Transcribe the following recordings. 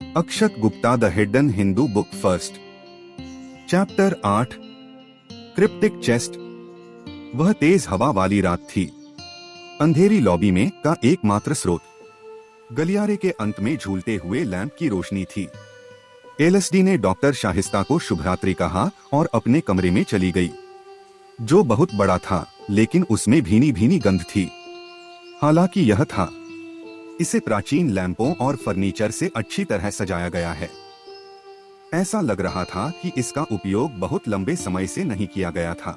Akshat Gupta, the hidden Hindu book, first chapter 8, cryptic chest. वह तेज हवा वाली रात थी। अंधेरी लॉबी में का एकमात्र स्रोत गलियारे के अंत में झूलते हुए लैंप की रोशनी थी। एलएसडी ने डॉक्टर शाहिस्ता को शुभरात्रि कहा और अपने कमरे में चली गई, जो बहुत बड़ा था, लेकिन उसमें भीनी भीनी गंध थी। हालांकि यह था, इसे प्राचीन लैंपों और फर्नीचर से अच्छी तरह सजाया गया है। ऐसा लग रहा था कि इसका उपयोग बहुत लंबे समय से नहीं किया गया था।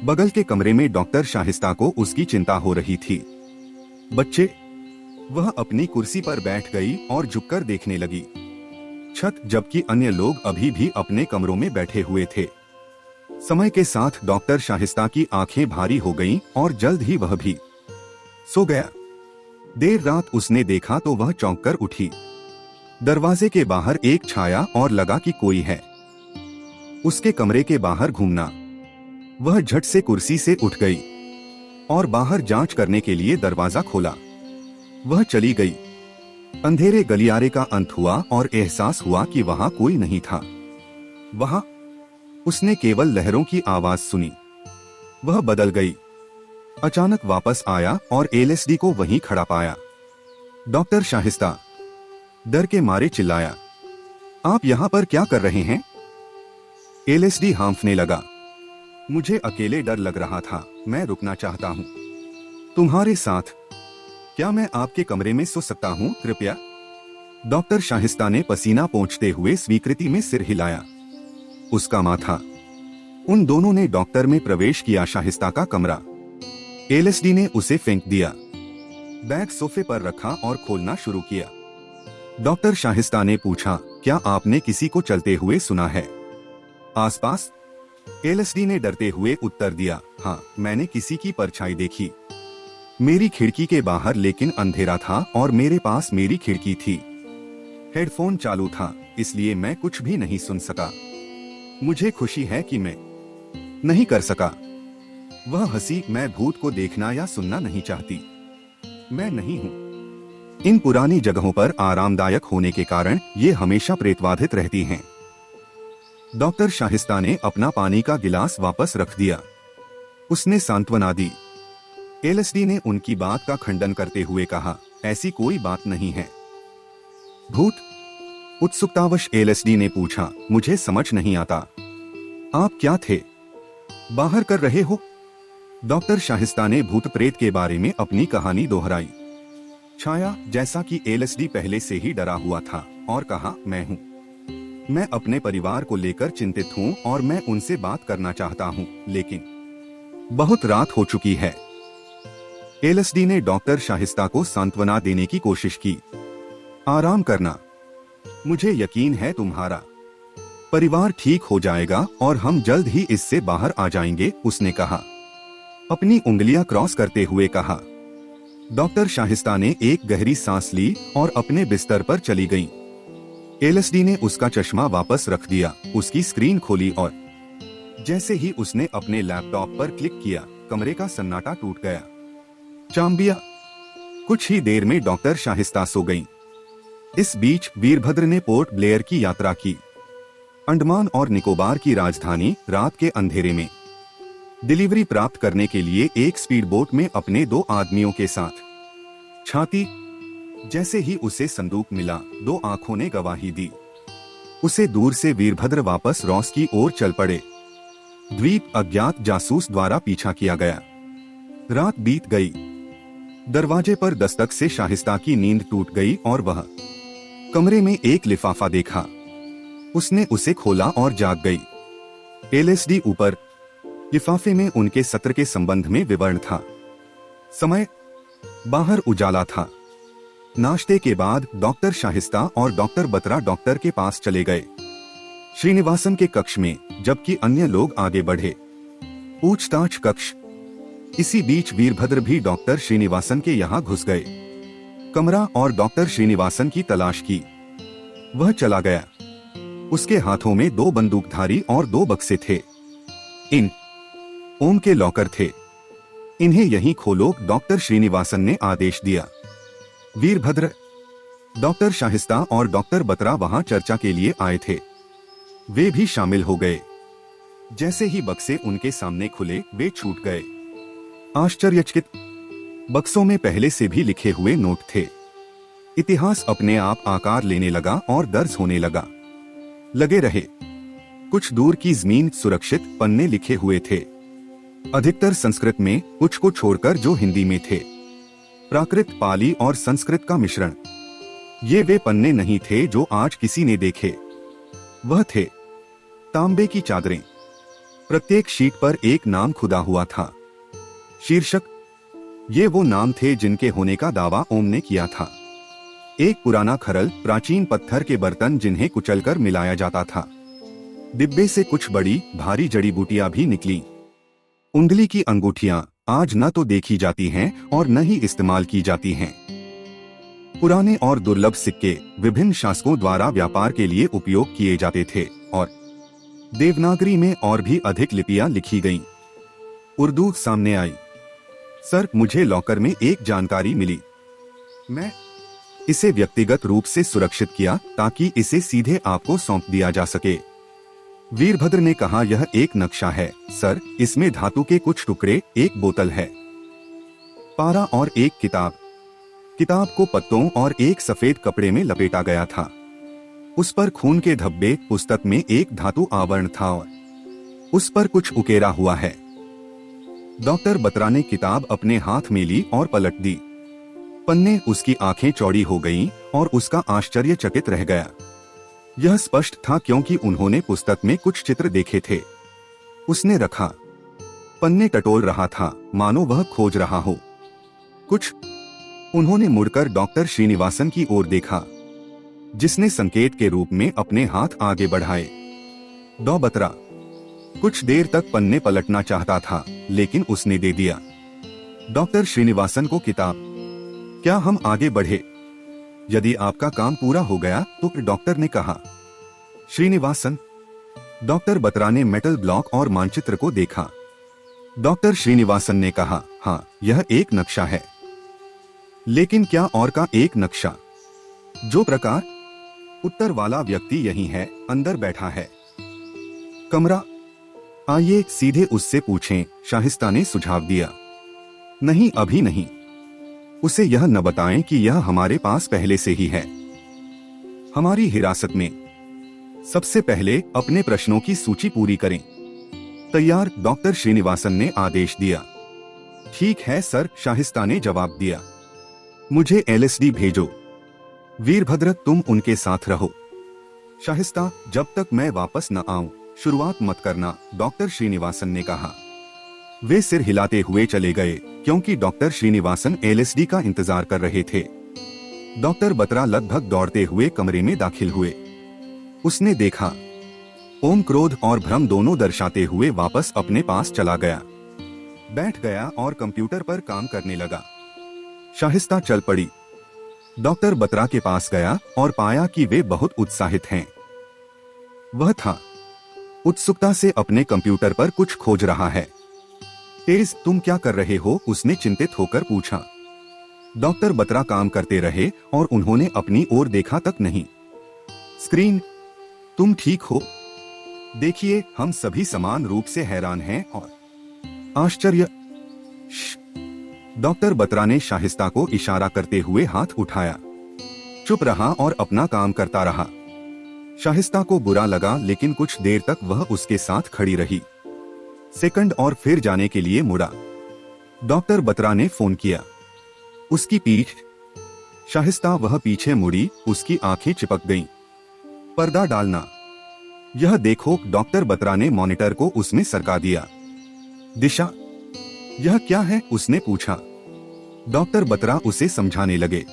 बगल के कमरे में डॉक्टर शाहिस्ता को उसकी चिंता हो रही थी। बच्चे, वह अपनी कुर्सी पर बैठ गई और झुककर देखने लगी छत, जबकि अन्य लोग अभी भी अपने कमरों में बैठे हुए थे। समय के साथ डॉक्टर शाहिस्ता की आंखें भारी हो गईं और जल्द ही वह भी सो गया। देर रात उसने देखा तो वह चौंक कर उठी। दरवाजे के बाहर एक छाया और लगा कि कोई है। उसके कमरे के बाहर घूमना। वह झट से कुर्सी से उठ गई और बाहर जांच करने के लिए दरवाजा खोला। वह चली गई। अंधेरे गलियारे का अंत हुआ और एहसास हुआ कि वहां कोई नहीं था। वहां उसने केवल लहरों की आवाज सुनी। वह बदल गई। अचानक वापस आया और एलएसडी को वहीं खड़ा पाया। डॉक्टर शाहिस्ता डर के मारे चिल्लाया, आप यहां पर क्या कर रहे हैं? एलएसडी हांफने लगा। मुझे अकेले डर लग रहा था, मैं रुकना चाहता हूं। तुम्हारे साथ? क्या मैं आपके कमरे में सो सकता हूं, कृपया? डॉक्टर शाहिस्ता ने पसीना पोंछते हुए स्वीकृति में सिर हिलाया। उसका माथा। उन दोनों ने डॉक्टर में प्रवेश किया। शाहिस्ता का कमरा। एलएसडी ने उसे फेंक दिया, बैग सोफे पर रखा और खोलना शुरू किया। डॉक्टर शाहिस्ता ने पूछा, क्या आपने किसी को चलते हुए सुना है आसपास? एलएसडी ने डरते हुए उत्तर दिया, हाँ, मैंने किसी की परछाई देखी मेरी खिड़की के बाहर, लेकिन अंधेरा था और मेरे पास मेरी खिड़की थी। हेडफोन चालू था, इसलिए मैं कुछ भी नहीं सुन सका। मुझे खुशी है कि मैं नहीं कर सका। वह हंसी, मैं भूत को देखना या सुनना नहीं चाहती। मैं नहीं हूं। इन पुरानी जगहों पर आरामदायक होने के कारण ये हमेशा प्रेतबाधित रहती हैं। डॉक्टर शाहिस्ता ने अपना पानी का गिलास वापस रख दिया। उसने सांत्वना दी। एलएसडी ने उनकी बात का खंडन करते हुए कहा, ऐसी कोई बात नहीं है। भूत? उत्सुकतावश एलएसडी ने पूछा, मुझे समझ नहीं आता, आप क्या थे बाहर कर रहे हो? डॉक्टर शाहिस्ता ने भूत प्रेत के बारे में अपनी कहानी दोहराई। छाया, जैसा कि एलएसडी पहले से ही डरा हुआ था, और कहा, मैं हूं। मैं अपने परिवार को लेकर चिंतित हूं और मैं उनसे बात करना चाहता हूं, लेकिन बहुत रात हो चुकी है। एलएसडी ने डॉक्टर शाहिस्ता को सांत्वना देने की कोशिश की। आराम करना। मुझे यकीन है तुम्हारा परिवार ठीक हो जाएगा और हम जल्द ही इससे बाहर आ जाएंगे, उसने कहा, अपनी उंगलियां क्रॉस करते हुए कहा। डॉक्टर शाहिस्ता ने एक गहरी सांस ली और अपने बिस्तर पर चली गईं। एलएसडी ने उसका चश्मा वापस रख दिया, उसकी स्क्रीन खोली और जैसे ही उसने अपने लैपटॉप पर क्लिक किया, कमरे का सन्नाटा टूट गया। चांबिया। कुछ ही देर में डॉक्टर शाहिस्ता सो गईं। इस बीच वीरभद्र ने पोर्ट ब्लेयर की यात्रा की। अंडमान और निकोबार की राजधानी, रात के अंधेरे में डिलीवरी प्राप्त करने के लिए एक स्पीड बोट में अपने 2 आदमियों के साथ। छाती। जैसे ही उसे संदूक मिला, 2 आंखों ने गवाही दी। उसे दूर से वीरभद्र वापस रॉस की ओर चल पड़े। द्वीप अज्ञात जासूस द्वारा पीछा किया गया। रात बीत गई। दरवाजे पर दस्तक से शाहिस्ता की नींद टूट गई और वह कमरे में एक लिफाफा देखा। उसने उसे खोला और जाग गई। एलएसडी ऊपर। लिफाफे में उनके सत्र के संबंध में विवरण था। समय। बाहर उजाला था। नाश्ते के बाद डॉक्टर शाहिस्ता और डॉक्टर बत्रा डॉक्टर के पास चले गए, श्रीनिवासन के कक्ष में, जबकि अन्य लोग आगे बढ़े। पूछताछ कक्ष। इसी बीच वीरभद्र भी डॉक्टर श्रीनिवासन के यहाँ घुस गए। कमरा और डॉक्टर श्रीनिवासन की तलाश की। वह चला गया। उसके हाथों में 2 बंदूकधारी और 2 बक्से थे। इन ओम के लॉकर थे। इन्हें यहीं खोलो, डॉक्टर श्रीनिवासन ने आदेश दिया। वीरभद्र डॉक्टर शाहिस्ता और डॉक्टर बत्रा वहां चर्चा के लिए आए थे। वे भी शामिल हो गए। जैसे ही बक्से उनके सामने खुले, वे छूट गए। आश्चर्यचकित, बक्सों में पहले से भी लिखे हुए नोट थे। इतिहास अपने आप आकार लेने लगा और दर्ज होने लगे रहे। कुछ दूर की जमीन सुरक्षित पन्ने लिखे हुए थे, अधिकतर संस्कृत में, कुछ को छोड़कर जो हिंदी में थे। प्राकृत, पाली और संस्कृत का मिश्रण। ये वे पन्ने नहीं थे जो आज किसी ने देखे। वह थे तांबे की चादरें। प्रत्येक शीट पर एक नाम खुदा हुआ था। शीर्षक, ये वो नाम थे जिनके होने का दावा ओम ने किया था। एक पुराना खरल, प्राचीन पत्थर के बर्तन जिन्हें कुचलकर मिलाया जाता था। डिब्बे से कुछ बड़ी भारी जड़ी बूटियां भी निकली। उंगली की अंगूठियां आज न तो देखी जाती हैं और न ही इस्तेमाल की जाती हैं। पुराने और दुर्लभ सिक्के विभिन्न शासकों द्वारा व्यापार के लिए उपयोग किए जाते थे और देवनागरी में और भी अधिक लिपियां लिखी गईं। उर्दू सामने आई। सर, मुझे लॉकर में एक जानकारी मिली। मैं इसे व्यक्तिगत रूप से सुरक्षित किया ताकि इसे सीधे आपको सौंप दिया जा सके। वीरभद्र ने कहा, यह एक नक्शा है सर, इसमें धातु के कुछ टुकड़े, एक बोतल है, पारा और एक किताब। किताब को पत्तों और एक सफेद कपड़े में लपेटा गया था। उस पर खून के धब्बे, पुस्तक में एक धातु आवरण था और उस पर कुछ उकेरा हुआ है। डॉक्टर बत्रा ने किताब अपने हाथ में ली और पलट दी। पन्ने, उसकी आंखें चौड़ी हो गईं और उसका आश्चर्यचकित रह गया। यह स्पष्ट था क्योंकि उन्होंने पुस्तक में कुछ चित्र देखे थे। उसने रखा। पन्ने टटोल रहा था, मानो वह खोज रहा हो कुछ। उन्होंने मुड़कर डॉक्टर श्रीनिवासन की ओर देखा, जिसने संकेत के रूप में अपने हाथ आगे बढ़ाए। डॉ बत्रा कुछ देर तक पन्ने पलटना चाहता था, लेकिन उसने दे दिया। डॉक्टर श्रीनिवासन को किताब। क्या हम आगे बढ़े? यदि आपका काम पूरा हो गया तो, डॉक्टर ने कहा। श्रीनिवासन, डॉक्टर बत्रा ने मेटल ब्लॉक और मानचित्र को देखा। डॉक्टर श्रीनिवासन ने कहा, हाँ, यह एक नक्शा है। लेकिन क्या और का एक नक्शा? जो प्रकार? उत्तर वाला व्यक्ति यही है, अंदर बैठा है। कमरा? आइए सीधे उससे पूछें, शाहिस्ता ने सुझाव दिया। नहीं, अभी नहीं। उसे यह न बताएं कि यह हमारे पास पहले से ही है, हमारी हिरासत में। सबसे पहले अपने प्रश्नों की सूची पूरी करें। तैयार, डॉक्टर श्रीनिवासन ने आदेश दिया। ठीक है सर, शाहिस्ता ने जवाब दिया। मुझे एलएसडी भेजो। वीरभद्र, तुम उनके साथ रहो। शाहिस्ता, जब तक मैं वापस न आऊं, शुरुआत मत करना, डॉक्टर श्रीनिवासन ने कहा। वे सिर हिलाते हुए चले गए क्योंकि डॉक्टर श्रीनिवासन एलएसडी का इंतजार कर रहे थे। डॉक्टर बत्रा लगभग दौड़ते हुए कमरे में दाखिल हुए। उसने देखा, ओम क्रोध और भ्रम दोनों दर्शाते हुए वापस अपने पास चला गया, बैठ गया और कंप्यूटर पर काम करने लगा। शाहिस्ता चल पड़ी। डॉक्टर बत्रा के पास गया और पाया कि वे बहुत उत्साहित हैं। वह था उत्सुकता से अपने कंप्यूटर पर कुछ खोज रहा है। तेज, तुम क्या कर रहे हो? उसने चिंतित होकर पूछा। डॉक्टर बत्रा काम करते रहे और उन्होंने अपनी ओर देखा तक नहीं। स्क्रीन, तुम ठीक हो? देखिए, हम सभी समान रूप से हैरान हैं और आश्चर्य। डॉक्टर बत्रा ने शाहिस्ता को इशारा करते हुए हाथ उठाया। चुप रहा और अपना काम करता रहा। शाहिस्ता को बुरा लगा, लेकिन कुछ देर तक वह उसके साथ खड़ी रही। सेकंड और फिर जाने के लिए मुड़ा। डॉक्टर बत्रा ने फोन किया। उसकी पीठ। शाहिस्ता, वह पीछे मुड़ी, उसकी आंखें चिपक गईं। पर्दा डालना। यह देखो, डॉक्टर बत्रा ने मॉनिटर को उसमें सरका दिया। दिशा? यह क्या है? उसने पूछा। डॉक्टर बत्रा उसे समझाने लगे।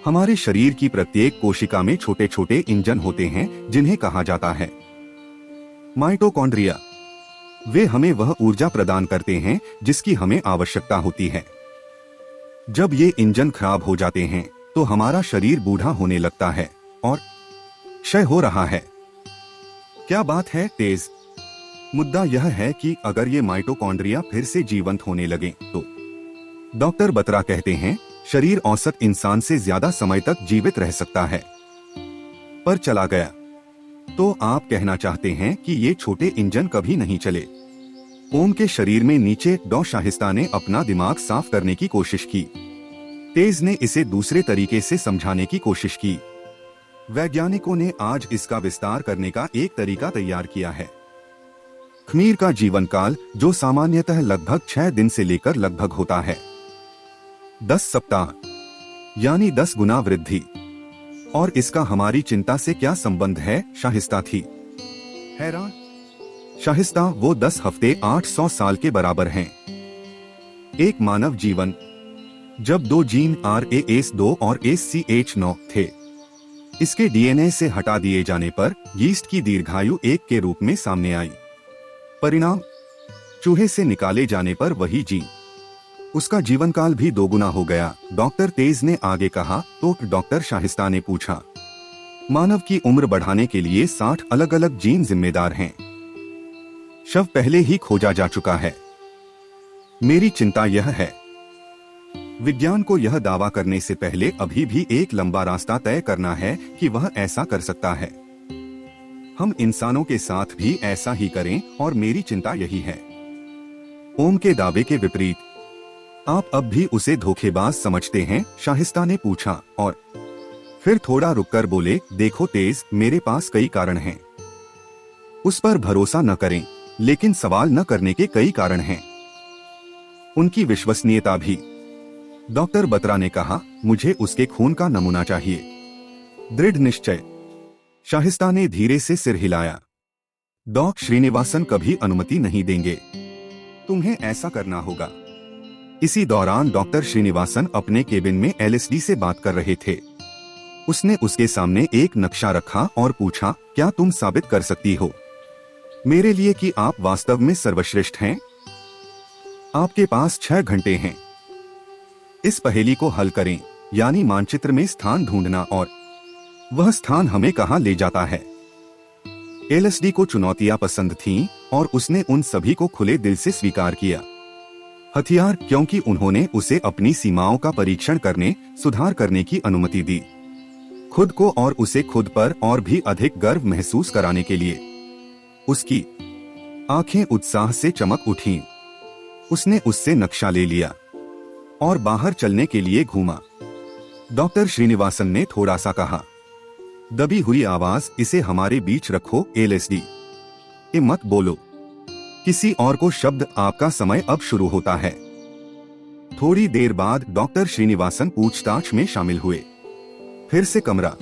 हमारे शरीर की प्रत्येक कोशिका में छोटे छोटे इंजन होते हैं जिन्हें कहा जाता है माइटोकॉन्ड्रिया। वे हमें वह ऊर्जा प्रदान करते हैं जिसकी हमें आवश्यकता होती है। जब ये इंजन खराब हो जाते हैं तो हमारा शरीर बूढ़ा होने लगता है और क्षय हो रहा है। क्या बात है तेज? मुद्दा यह है कि अगर ये माइटोकॉन्ड्रिया फिर से जीवंत होने लगे तो। डॉक्टर बत्रा कहते हैं, शरीर औसत इंसान से ज्यादा समय तक जीवित रह सकता है, पर चला गया। तो आप कहना चाहते हैं कि ये छोटे इंजन कभी नहीं चले? ओम के शरीर में नीचे डॉ शाहिस्ता ने अपना दिमाग साफ करने की कोशिश की। तेज ने इसे दूसरे तरीके से समझाने की कोशिश की। वैज्ञानिकों ने आज इसका विस्तार करने का एक तरीका तैयार किया है। खमीर का जीवन काल, जो सामान्यतः लगभग 6 दिन से लेकर लगभग होता है 10 सप्ताह, यानी 10 गुना वृद्धि। और इसका हमारी चिंता से क्या संबंध है? शाहिस्ता थी हैरान। शाहिस्ता, वो 10 हफ्ते 800 साल के बराबर हैं। एक मानव जीवन, जब 2 जीन RAS2 और ACH9 थे, इसके DNA से हटा दिए जाने पर यीस्ट की दीर्घायु 1 के रूप में सामने आई। परिणाम, चूहे से निकाले जाने पर वही जीन, उसका जीवन काल भी 2 गुना हो गया। डॉक्टर तेज ने आगे कहा। तो डॉक्टर शाहिस्ता ने पूछा, मानव की उम्र बढ़ाने के लिए 60 अलग अलग जीन जिम्मेदार हैं। शव पहले ही खोजा जा चुका है। मेरी चिंता यह है, विज्ञान को यह दावा करने से पहले अभी भी एक लंबा रास्ता तय करना है कि वह ऐसा कर सकता है। हम इंसानों के साथ भी ऐसा ही करें, और मेरी चिंता यही है। ओम के दावे के विपरीत, आप अब भी उसे धोखेबाज समझते हैं? शाहिस्ता ने पूछा, और फिर थोड़ा रुककर बोले, देखो तेज, मेरे पास कई कारण हैं। उस पर भरोसा न करें, लेकिन सवाल न करने के कई कारण हैं। उनकी विश्वसनीयता भी। डॉक्टर बत्रा ने कहा, मुझे उसके खून का नमूना चाहिए। दृढ़ निश्चय। शाहिस्ता ने धीरे से सिर हिलाया। डॉ श्रीनिवासन कभी अनुमति नहीं देंगे। तुम्हें ऐसा करना होगा। इसी दौरान डॉक्टर श्रीनिवासन अपने केबिन में LSD से बात कर रहे थे। उसने उसके सामने एक नक्शा रखा और पूछा, क्या तुम साबित कर सकती हो मेरे लिए कि आप वास्तव में सर्वश्रेष्ठ हैं? आपके पास 6 घंटे हैं। इस पहेली को हल करें, यानी मानचित्र में स्थान ढूंढना, और वह स्थान हमें कहां ले जाता है। LSD को चुनौतियां पसंद थीं, और उसने उन सभी को खुले दिल से स्वीकार किया। हथियार, क्योंकि उन्होंने उसे अपनी सीमाओं का परीक्षण करने, सुधार करने की अनुमति दी। खुद को और उसे खुद पर और भी अधिक गर्व महसूस कराने के लिए। उसकी आंखें उत्साह से चमक उठीं। उसने उससे नक्शा ले लिया और बाहर चलने के लिए घूमा। डॉक्टर श्रीनिवासन ने थोड़ा सा कहा, दबी हुई आवाज, इसे हमारे बीच रखो। LSD ए मत बोलो किसी और को शब्द। आपका समय अब शुरू होता है। थोड़ी देर बाद डॉक्टर श्रीनिवासन पूछताछ में शामिल हुए। फिर से कमरा।